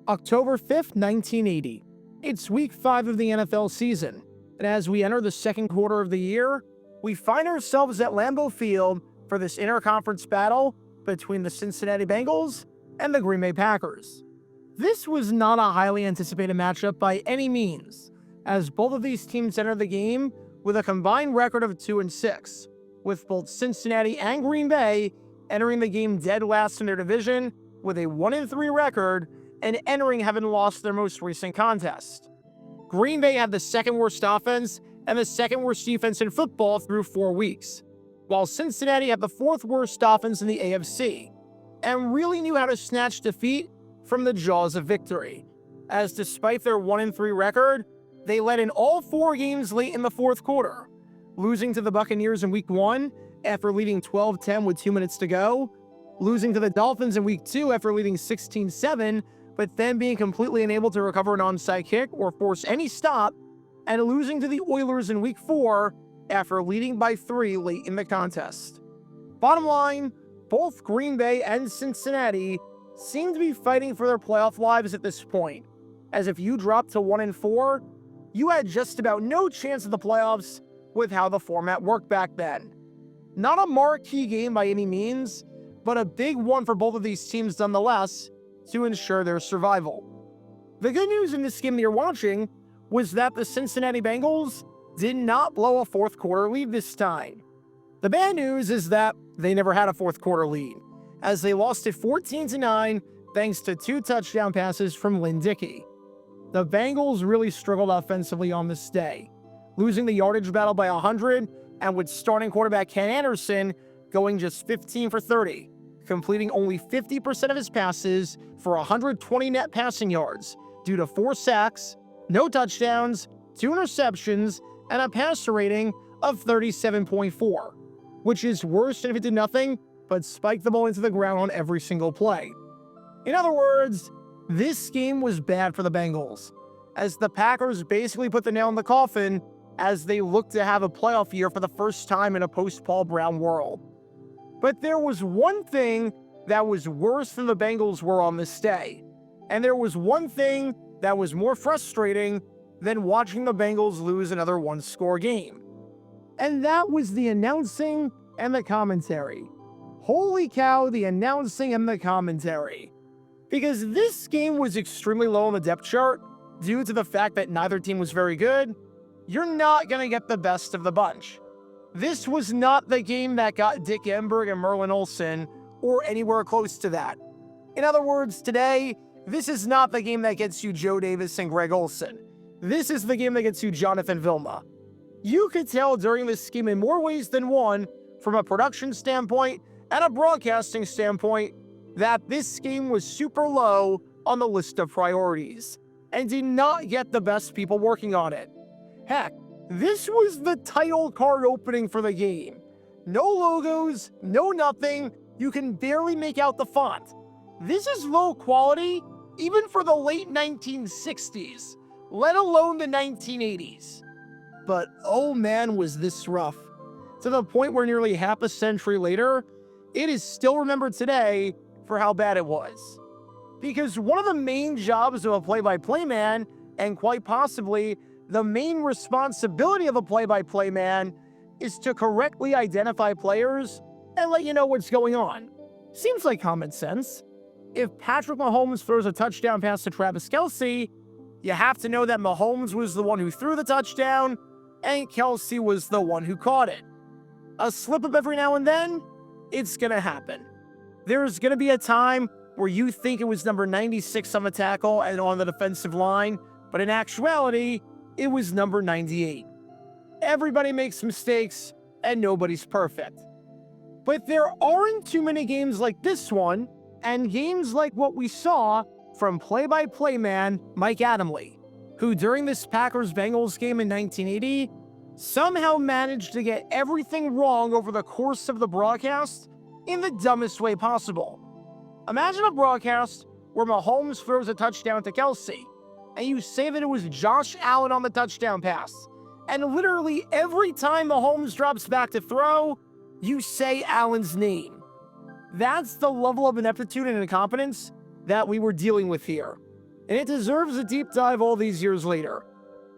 October 5th, 1980. It's week 5 of the NFL season, and as we enter the second quarter of the year, we find ourselves at Lambeau Field for this interconference battle between the Cincinnati Bengals and the Green Bay Packers. This was not a highly anticipated matchup by any means, as both of these teams entered the game with a combined record of 2-6, with both Cincinnati and Green Bay entering the game dead last in their division with a 1-3 record and entering having lost their most recent contest. Green Bay had the second worst offense and the second worst defense in football through 4 weeks, while Cincinnati had the fourth worst offense in the AFC, and really knew how to snatch defeat from the jaws of victory, as despite their 1-3 record, they led in all 4 games late in the fourth quarter, losing to the Buccaneers in Week 1 after leading 12-10 with 2 minutes to go, losing to the Dolphins in Week 2 after leading 16-7, but then being completely unable to recover an onside kick or force any stop, and losing to the Oilers in Week 4 after leading by 3 late in the contest. Bottom line, both Green Bay and Cincinnati seem to be fighting for their playoff lives at this point, as if you dropped to 1-4, you had just about no chance of the playoffs with how the format worked back then. Not a marquee game by any means, but a big one for both of these teams nonetheless to ensure their survival. The good news in this game that you're watching was that the Cincinnati Bengals did not blow a fourth quarter lead this time. The bad news is that they never had a fourth quarter lead, as they lost it 14-9 thanks to 2 touchdown passes from Lynn Dickey. The Bengals really struggled offensively on this day, losing the yardage battle by 100, and with starting quarterback Ken Anderson going just 15 for 30, completing only 50% of his passes for 120 net passing yards due to 4 sacks, no touchdowns, 2 interceptions, and a passer rating of 37.4, which is worse than if it did nothing but spike the ball into the ground on every single play. In other words, this game was bad for the Bengals, as the Packers basically put the nail in the coffin as they looked to have a playoff year for the first time in a post-Paul Brown world. But there was one thing that was worse than the Bengals were on this day, and there was one thing that was more frustrating than watching the Bengals lose another 1-score game. And that was the announcing and the commentary. Holy cow, the announcing and the commentary. Because this game was extremely low on the depth chart due to the fact that neither team was very good. You're not going to get the best of the bunch. This was not the game that got Dick Enberg and Merlin Olsen, or anywhere close to that. In other words, today, this is not the game that gets you Joe Davis and Greg Olsen. This is the game that gets you Jonathan Vilma. You could tell during this game in more ways than one, from a production standpoint and a broadcasting standpoint, that this game was super low on the list of priorities, and did not get the best people working on it. Heck, this was the title card opening for the game. No logos, no nothing, you can barely make out the font. This is low quality, even for the late 1960s, let alone the 1980s. But oh man, was this rough. To the point where nearly half a century later, it is still remembered today for how bad it was. Because one of the main jobs of a play-by-play man, and quite possibly the main responsibility of a play-by-play man, is to correctly identify players and let you know what's going on. Seems like common sense. If Patrick Mahomes throws a touchdown pass to Travis Kelce, you have to know that Mahomes was the one who threw the touchdown, and Kelce was the one who caught it. A slip-up every now and then? It's gonna happen. There's gonna be a time where you think it was number 96 on the tackle and on the defensive line, but in actuality, it was number 98. Everybody makes mistakes, and nobody's perfect. But there aren't too many games like this one, and games like what we saw from play-by-play man Mike Adamle, who during this Packers-Bengals game in 1980, somehow managed to get everything wrong over the course of the broadcast in the dumbest way possible. Imagine a broadcast where Mahomes throws a touchdown to Kelce, and you say that it was Josh Allen on the touchdown pass, and literally every time Mahomes drops back to throw, you say Allen's name. That's the level of ineptitude and incompetence that we were dealing with here. and it deserves a deep dive all these years later,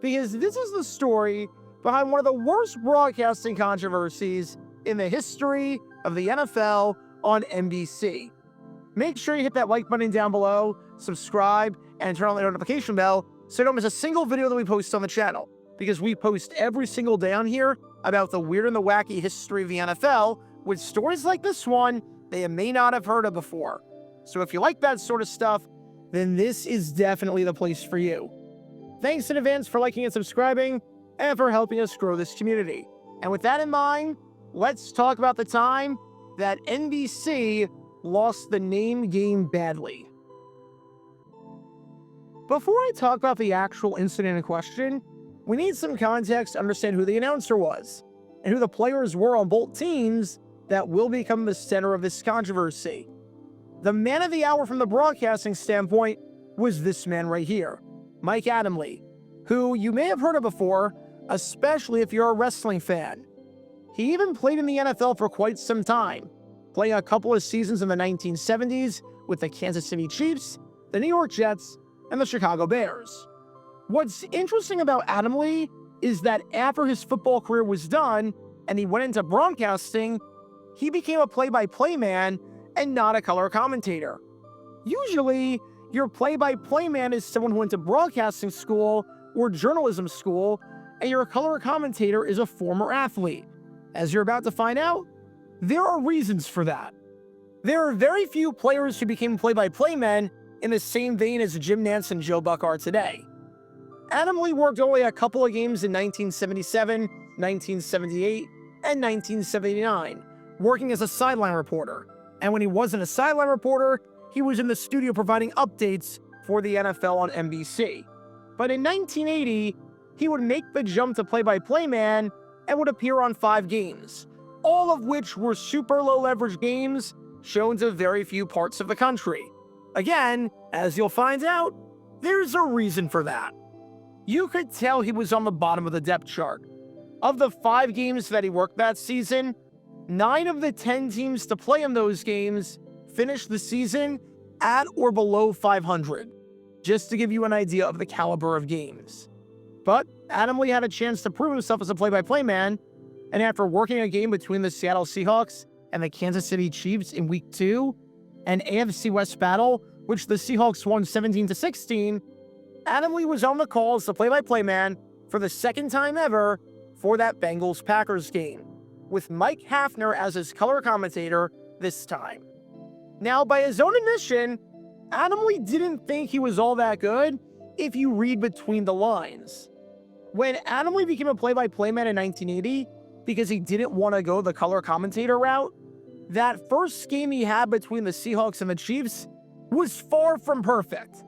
because this is the story behind one of the worst broadcasting controversies in the history of the NFL on NBC. Make sure you hit that like button down below, subscribe, and turn on the notification bell so you don't miss a single video that we post on the channel, because we post every single day on here about the weird and the wacky history of the NFL with stories like this one they may not have heard of before. So if you like that sort of stuff, then this is definitely the place for you. Thanks in advance for liking and subscribing, and for helping us grow this community. And with that in mind, let's talk about the time that NBC lost the name game badly. Before I talk about the actual incident in question, we need some context to understand who the announcer was, and who the players were on both teams that will become the center of this controversy. The man of the hour from the broadcasting standpoint was this man right here, Mike Adamle, who you may have heard of before, especially if you're a wrestling fan. He even played in the NFL for quite some time, playing a couple of seasons in the 1970s with the Kansas City Chiefs, the New York Jets, and the Chicago Bears. What's interesting about Adamle is that after his football career was done and he went into broadcasting, he became a play-by-play man and not a color commentator. Usually, your play-by-play man is someone who went to broadcasting school or journalism school, and your color commentator is a former athlete. As you're about to find out, there are reasons for that. There are very few players who became play-by-play men in the same vein as Jim Nantz and Joe Buck are today. Adamle worked only a couple of games in 1977, 1978, and 1979, working as a sideline reporter. And when he wasn't a sideline reporter, he was in the studio providing updates for the NFL on NBC. But in 1980, he would make the jump to play-by-play man and would appear on 5 games, all of which were super low-leverage games shown to very few parts of the country. Again, as you'll find out, there's a reason for that. You could tell he was on the bottom of the depth chart. Of the 5 games that he worked that season, 9 of the 10 teams to play in those games finished the season at or below 500, just to give you an idea of the caliber of games. But Adamle had a chance to prove himself as a play-by-play man, and after working a game between the Seattle Seahawks and the Kansas City Chiefs in Week 2, an AFC West battle, which the Seahawks won 17-16, Adamle was on the call as the play-by-play man for the second time ever for that Bengals-Packers game, with Mike Hafner as his color commentator this time. Now, by his own admission, Adamle didn't think he was all that good if you read between the lines. When Adamle became a play-by-play man in 1980, because he didn't want to go the color commentator route, that first game he had between the Seahawks and the Chiefs was far from perfect.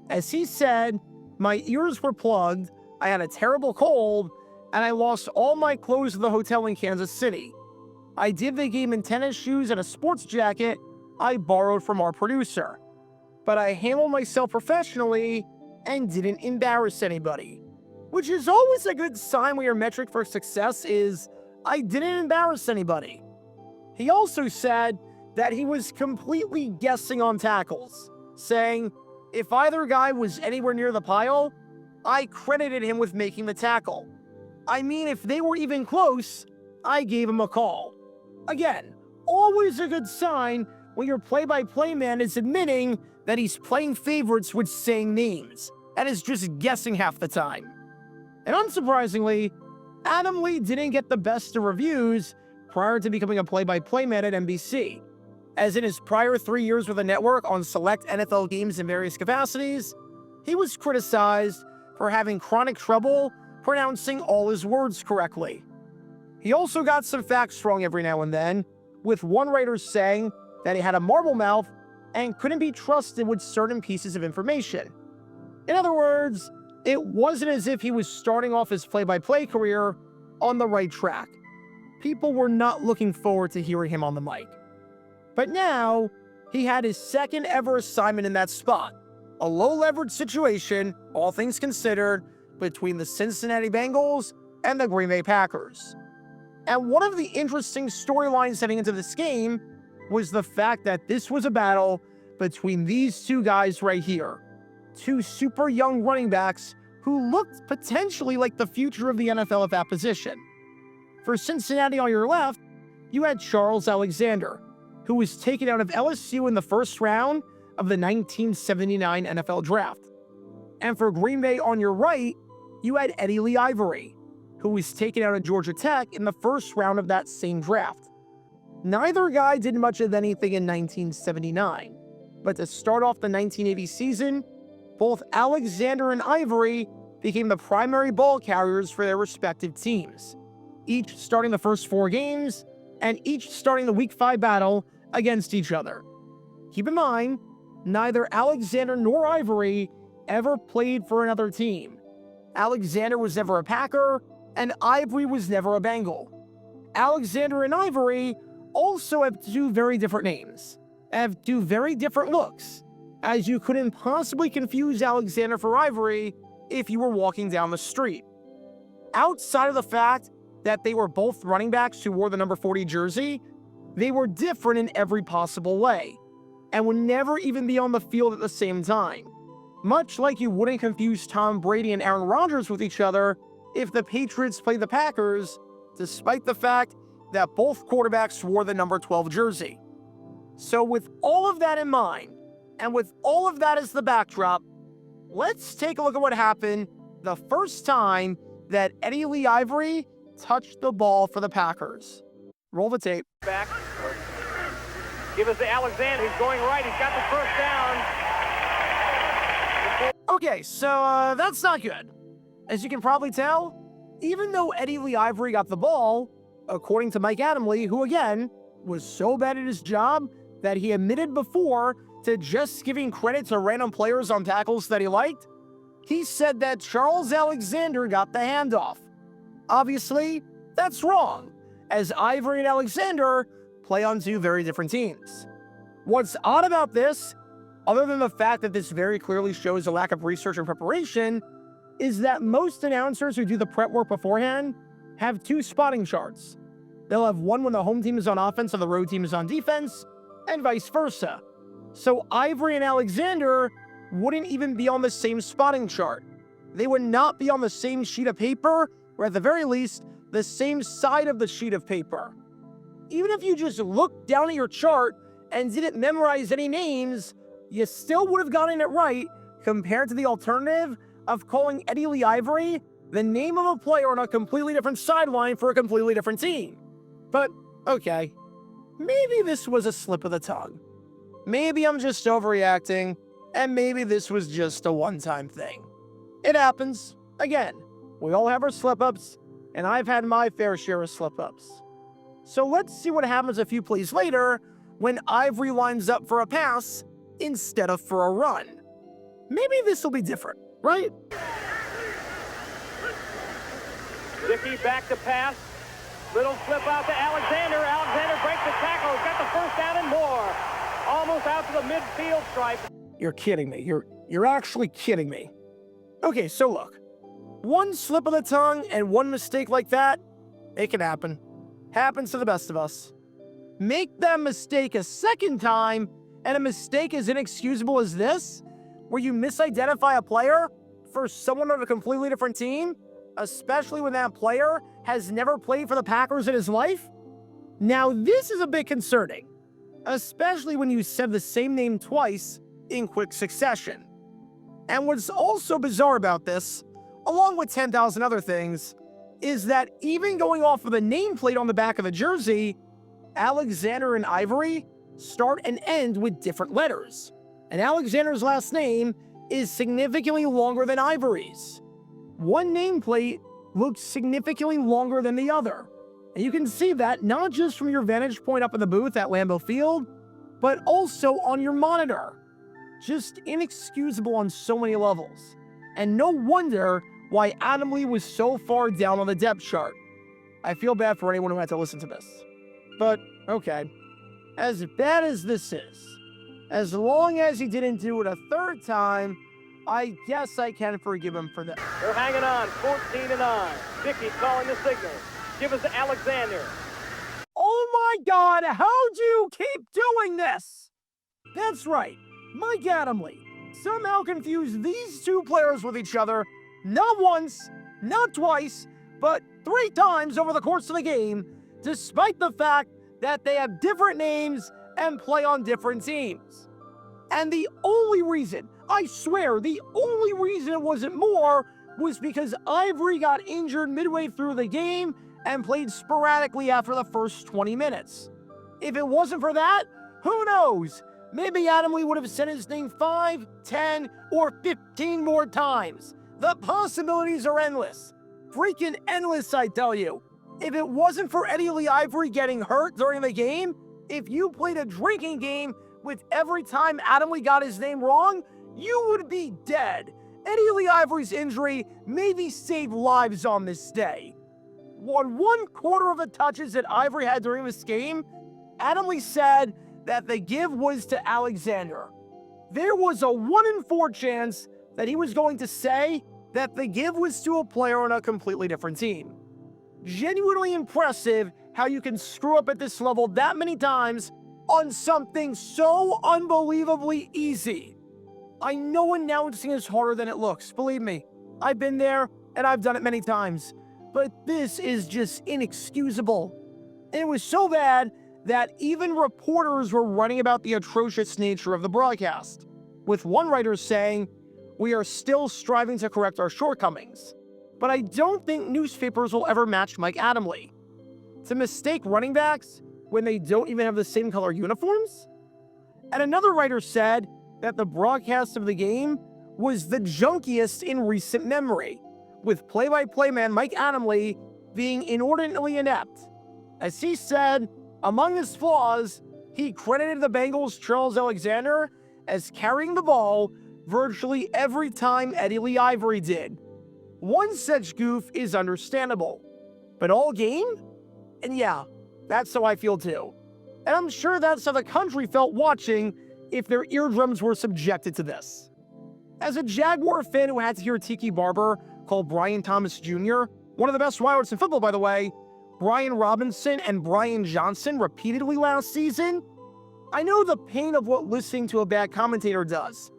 As he said, "My ears were plugged, I had a terrible cold, and I lost all my clothes at the hotel in Kansas City. I did the game in tennis shoes and a sports jacket I borrowed from our producer. But I handled myself professionally and didn't embarrass anybody." Which is always a good sign when your metric for success is, I didn't embarrass anybody. He also said that he was completely guessing on tackles, saying, if either guy was anywhere near the pile, I credited him with making the tackle. I mean, if they were even close, I gave him a call. Again, always a good sign when your play-by-play man is admitting that he's playing favorites with saying names, and is just guessing half the time. And unsurprisingly, Adamle didn't get the best of reviews prior to becoming a play-by-play man at NBC, as in his prior 3 years with the network on select NFL games in various capacities, he was criticized for having chronic trouble pronouncing all his words correctly. He also got some facts wrong every now and then, with one writer saying that he had a marble mouth and couldn't be trusted with certain pieces of information. In other words, it wasn't as if he was starting off his play-by-play career on the right track. People were not looking forward to hearing him on the mic. But now, he had his second ever assignment in that spot, a low-leverage situation, all things considered, between the Cincinnati Bengals and the Green Bay Packers. And one of the interesting storylines heading into this game was the fact that this was a battle between these two guys right here, two super young running backs who looked potentially like the future of the NFL at that position. For Cincinnati on your left, you had Charles Alexander, who was taken out of LSU in the first round of the 1979 NFL Draft. And for Green Bay on your right, you had Eddie Lee Ivery, who was taken out of Georgia Tech in the first round of that same draft. Neither guy did much of anything in 1979, but to start off the 1980 season, both Alexander and Ivery became the primary ball carriers for their respective teams, each starting the first 4 games and each starting the Week 5 battle against each other. Keep in mind, neither Alexander nor Ivery ever played for another team. Alexander was never a Packer, and Ivery was never a Bengal. Alexander and Ivery also have 2 very different names, have 2 very different looks, as you couldn't possibly confuse Alexander for Ivery if you were walking down the street. Outside of the fact that they were both running backs who wore the number 40 jersey, they were different in every possible way, and would never even be on the field at the same time. Much like you wouldn't confuse Tom Brady and Aaron Rodgers with each other if the Patriots played the Packers, despite the fact that both quarterbacks wore the number 12 jersey. So with all of that in mind, and with all of that as the backdrop, let's take a look at what happened the first time that Eddie Lee Ivery touched the ball for the Packers. Roll the tape. Back. Give us to Alexander. He's going right. He's got the first down. Okay, so that's not good. As you can probably tell, even though Eddie Lee Ivery got the ball, according to Mike Adamle, who again was so bad at his job that he admitted before to just giving credit to random players on tackles that he liked, he said that Charles Alexander got the handoff. Obviously, that's wrong, as Ivery and Alexander play on 2 very different teams. What's odd about this, other than the fact that this very clearly shows a lack of research and preparation, is that most announcers who do the prep work beforehand have 2 spotting charts. They'll have one when the home team is on offense and the road team is on defense, and vice versa. So Ivery and Alexander wouldn't even be on the same spotting chart. They would not be on the same sheet of paper, or at the very least, the same side of the sheet of paper. Even if you just looked down at your chart and didn't memorize any names, you still would have gotten it right compared to the alternative of calling Eddie Lee Ivery the name of a player on a completely different sideline for a completely different team. But, okay, maybe this was a slip of the tongue. Maybe I'm just overreacting, and maybe this was just a one-time thing. It happens. Again, we all have our slip-ups, and I've had my fair share of slip-ups. So let's see what happens a few plays later when Ivery lines up for a pass instead of for a run. Maybe this will be different, right? Dickey back to pass. Little flip out to Alexander. Alexander breaks the tackle. He's got the first down and more. Almost out to the midfield stripe. You're kidding me. You're actually kidding me. Okay, so look. One slip of the tongue and one mistake like that, it can happen. Happens to the best of us. Make that mistake a second time, and a mistake as inexcusable as this, where you misidentify a player for someone on a completely different team, especially when that player has never played for the Packers in his life? Now, this is a bit concerning, especially when you said the same name twice in quick succession. And what's also bizarre about this, along with 10,000 other things, is that even going off of the nameplate on the back of the jersey, Alexander and Ivery start and end with different letters. And Alexander's last name is significantly longer than Ivery's. One nameplate looks significantly longer than the other. And you can see that not just from your vantage point up in the booth at Lambeau Field, but also on your monitor. Just inexcusable on so many levels. And no wonder why Adamle was so far down on the depth chart. I feel bad for anyone who had to listen to this. But, okay. As bad as this is, as long as he didn't do it a third time, I guess I can forgive him for that. They're hanging on, 14-9. Dickey calling the signal. Give us to Alexander. Oh my God, how do you keep doing this? That's right, Mike Adamle, somehow confused these two players with each other, not once, not twice, but 3 times over the course of the game, despite the fact that they have different names and play on different teams. And the only reason, I swear, the only reason it wasn't more was because Ivery got injured midway through the game and played sporadically after the first 20 minutes. If it wasn't for that, who knows? Maybe Adamle would have said his name 5, 10, or 15 more times. The possibilities are endless. Freaking endless, I tell you. If it wasn't for Eddie Lee Ivery getting hurt during the game, if you played a drinking game with every time Adamle got his name wrong, you would be dead. Eddie Lee Ivery's injury maybe saved lives on this day. On 1/4 of the touches that Ivery had during this game, Adamle said that the give was to Alexander. There was a 1 in 4 chance that he was going to say that the give was to a player on a completely different team. Genuinely impressive how you can screw up at this level that many times on something so unbelievably easy. I know announcing is harder than it looks, believe me. I've been there and I've done it many times. But this is just inexcusable. And it was so bad that even reporters were writing about the atrocious nature of the broadcast, with one writer saying, "We are still striving to correct our shortcomings." But I don't think newspapers will ever match Mike Adamle. To mistake running backs when they don't even have the same color uniforms? And another writer said that the broadcast of the game was the junkiest in recent memory, with play-by-play man Mike Adamle being inordinately inept. As he said, among his flaws, he credited the Bengals' Charles Alexander as carrying the ball virtually every time Eddie Lee Ivery did. One such goof is understandable, but all game? And yeah, that's how I feel too. And I'm sure that's how the country felt watching if their eardrums were subjected to this. As a Jaguar fan who had to hear Tiki Barber call Brian Thomas Jr., one of the best wideouts in football by the way, Brian Robinson and Brian Johnson repeatedly last season, I know the pain of what listening to a bad commentator does.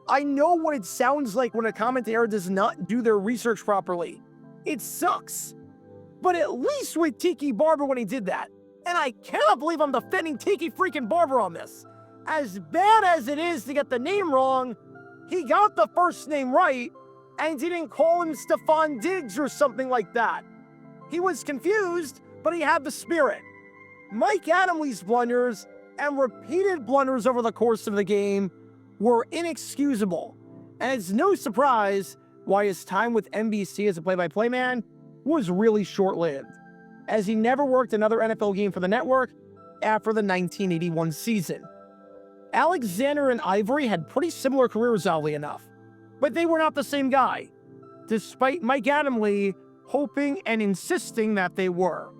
I know what it sounds like when a commentator does not do their research properly. It sucks. But at least with Tiki Barber when he did that, and I cannot believe I'm defending Tiki freaking Barber on this. As bad as it is to get the name wrong, he got the first name right and didn't call him Stephon Diggs or something like that. He was confused, but he had the spirit. Mike Adamle's blunders and repeated blunders over the course of the game were inexcusable, and it's no surprise why his time with NBC as a play-by-play man was really short-lived, as he never worked another NFL game for the network after the 1981 season. Alexander and Ivery had pretty similar careers, oddly enough, but they were not the same guy, despite Mike Adamle hoping and insisting that they were.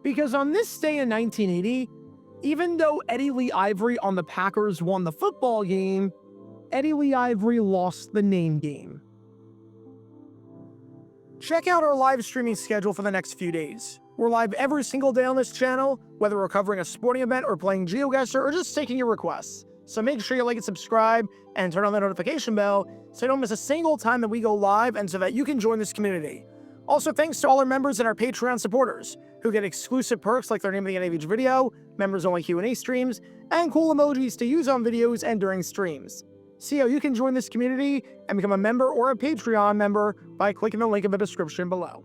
Because on this day in 1980, even though Eddie Lee Ivery on the Packers won the football game, Eddie Lee Ivery lost the name game. Check out our live streaming schedule for the next few days. We're live every single day on this channel, whether we're covering a sporting event or playing GeoGuessr or just taking your requests. So make sure you like and subscribe and turn on the notification bell so you don't miss a single time that we go live and so that you can join this community. Also, thanks to all our members and our Patreon supporters who get exclusive perks like their name of the end of each video, members-only Q&A streams, and cool emojis to use on videos and during streams. See how you can join this community and become a member or a Patreon member by clicking the link in the description below.